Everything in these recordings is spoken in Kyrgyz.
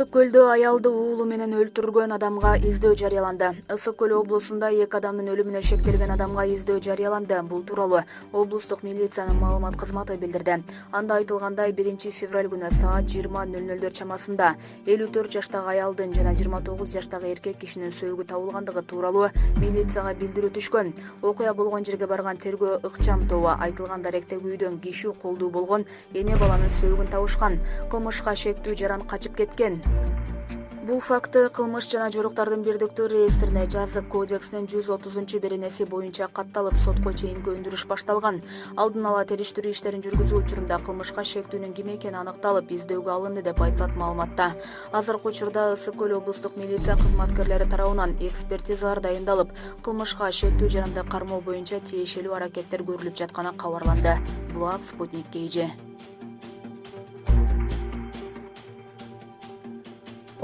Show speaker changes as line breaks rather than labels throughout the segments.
Ысык көлдө аялды уулу менен өлтүргөн адамга издөө жарыяланды. Ысык көл облусунда 2 адамдын өлүмүнө шектелген адамга издөө жарыяланды. Бул тууралуу облустук милициянын маалымат кызматы билдирди. Анда айтылгандай 1 февраль күнү саат 20:00 чамасында 54 жаштагы аялдын жана 29 жаштагы эркек кишинин сөөгү табылгандыгы тууралуу милицияга билдирүү түшкөн. Окуя болгон жерге барган тергөө ыкчам тобу айтылган даректеги үйдөн киши колдуу болгон эне баланын сөөгүн табышкан. Кылмышка шектүү жаран качып кеткен. Бул факты кылмыш жана жоруктардын бирдиктүү реестрине жазык кодексинин 130 беренеси боюнча катталып, сотко чейинки өндүрүш башталган. Алдын ала териштирүү иштерин жүргүзүү учурунда кылмышка шектүүнүн ким экени аныкталып, издөөгө алынды деп айтылат маалыматта. Азыркы учурда Ысык көл облустук милиция кызматкерлери тарабынан экспертизалар дайындалып, кылмышка шектүү жаранды кармоо боюнча тиешелүү аракеттер көрүлүп жатканы кабарланды. Булак Спутник KG.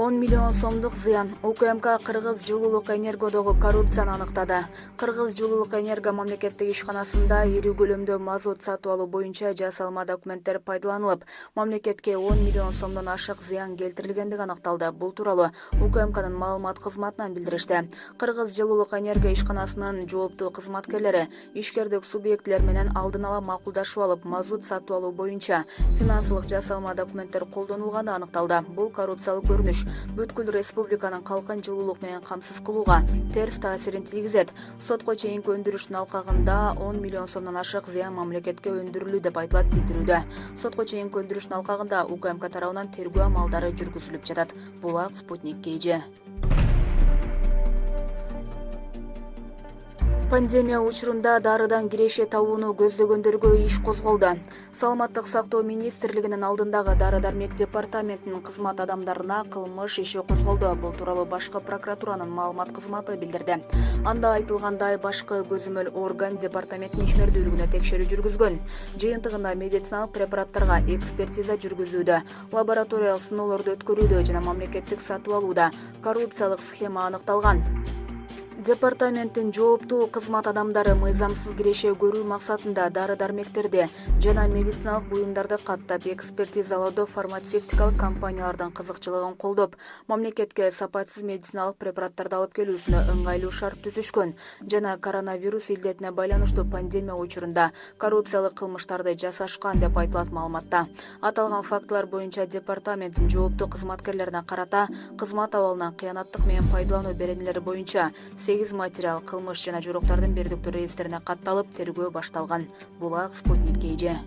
10 миллион сомдук зыян. УКМК Кыргыз жылуулук энергодогу коррупцияны аныктады. Кыргыз жылуулук энерго мамлекеттик ишканасында ири көлөмдө мазут сатып алуу боюнча жасалма документтер пайдаланылып, мамлекетке 10 миллион сомдон ашык зыян келтирилгендиги аныкталды. Бул тууралуу УКМКнын маалымат кызматынан билдиришти. Кыргыз жылуулук энерго ишканасынын жооптуу кызматкерлери ишкердик субъектилер менен алдын ала макулдашып алып, мазут сатып алуу боюнча финансылык жасалма документтер колдонулганы аныкталды. Бул коррупциялык көрүнүш бүткүл республиканын калкын жылуулук менен камсыз кылууга терс таасирин тийгизет. Сотко чейинки өндүрүштүн алкагында 10 миллион сомдон ашык зыян мамлекетке өндүрүлүү деп айтылат билдирүүдө. Сотко чейинки өндүрүштүн алкагында УКМК тарабынан тергөө амалдары жүргүзүлүп жатат. Булак Спутник KG. Пандемия учурунда дарыдан киреше табууну көздөгөндөргө иш козголду. Саламаттык сактоо министрлигинин алдындагы дары-дармек департаментинин кызмат адамдарына кылмыш иши козголду. Бул тууралуу башкы прокуратуранын маалымат кызматы билдирди. Анда айтылгандай, башкы көзөмөл орган департаменттин ишмердүүлүгүнө текшерүү жүргүзгөн. Жыйынтыгында медициналык препараттарга экспертиза жүргүзүүдө, лабораториялык сыноолорду өткөрүүдө жана мамлекеттик сатып алууда коррупциялык схема аныкталган. Департаменттин жооптуу кызмат адамдары мыйзамсыз киреше көрүү максатында дары-дармектерди жана медициналык буюмдарды каттап экспертизалоодо фармацевтикалык компаниялардын кызыкчылыгын колдоп, мамлекетке сапатсыз медициналык препараттарды алып келүүсүнө ыңгайлуу шарт түзүшкөн жана коронавирус илдетине байланыштуу пандемия учурунда коррупциялык кылмыштарды жасашкан деп айтылат маалыматта. Аталган фактылар боюнча департаменттин жооптуу кызматкерлерине карата кызмат абалынан кыянаттык менен пайдалануу беренелери боюнча 8 материал кылмыш жана жоруктардын бирдиктүү реестрине катталып, тергөө башталган. Булак Спутник KG.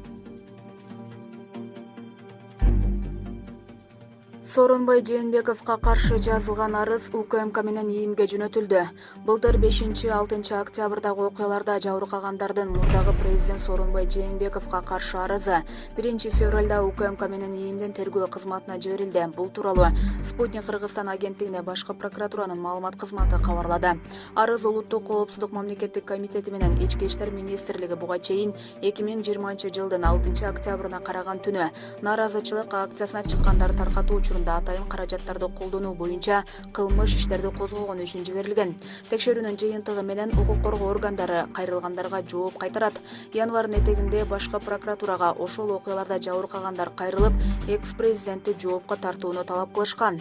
Сооронбай Жээнбековго каршы жазылган арыз УКМК менен ИИМге жөнөтүлдү. Былтыр 5-6 октябрдагы окуяларда жабыркагандардын мурдагы президент Сооронбай Жээнбековго каршы арызы 1 февралда УКМК менен ИИМдин тергөө кызматына жиберилди. Бул тууралуу Спутник Кыргызстан агенттигине башкы прокуратуранын маалымат кызматы кабарлады. Арыз Улуттук коопсуздук мамлекеттик комитети менен Ички иштер министрлиги буга чейин 2020-жылдын 6 октябрына караган түнү нааразычылык акциясына чыккандарды таркатуу учурунда атайын каражаттарды колдонуу боюнча кылмыш иштерди козгогон үчүн жиберилген. Текшерүүнүн жыйынтыгы менен укук коргоо органдары кайрылгандарга жооп кайтарат. Январдын этегинде башкы прокуратурага ошол окуяларда жабыркагандар кайрылып, экс-президентти жоопко тартууну талап кылышкан.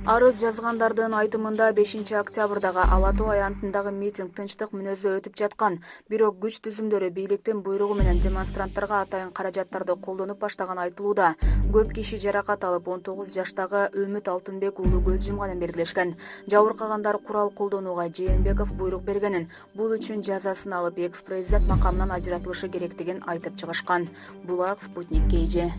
Арыз жазгандардын айтымында 5 октябрдагы Ала Тоо аянтындагы митинг тынчтык мүнөздө өтүп жаткан. Бирок күч түзүмдөрү бийликтин буйругу менен демонстранттарга атайын каражаттарды колдонуп баштаганы айтылууда. Көп киши жаракат алып, 19 жаштагы Өмүт Алтынбек уулу көз жумганын белгилешкен. Жабыркагандар курал колдонууга Жээнбеков буйрук бергенин, бул үчүн жазасын алып, экс-президент макамынан ажыратылышы керектигин айтып чыгышкан. Булак Спутник KG.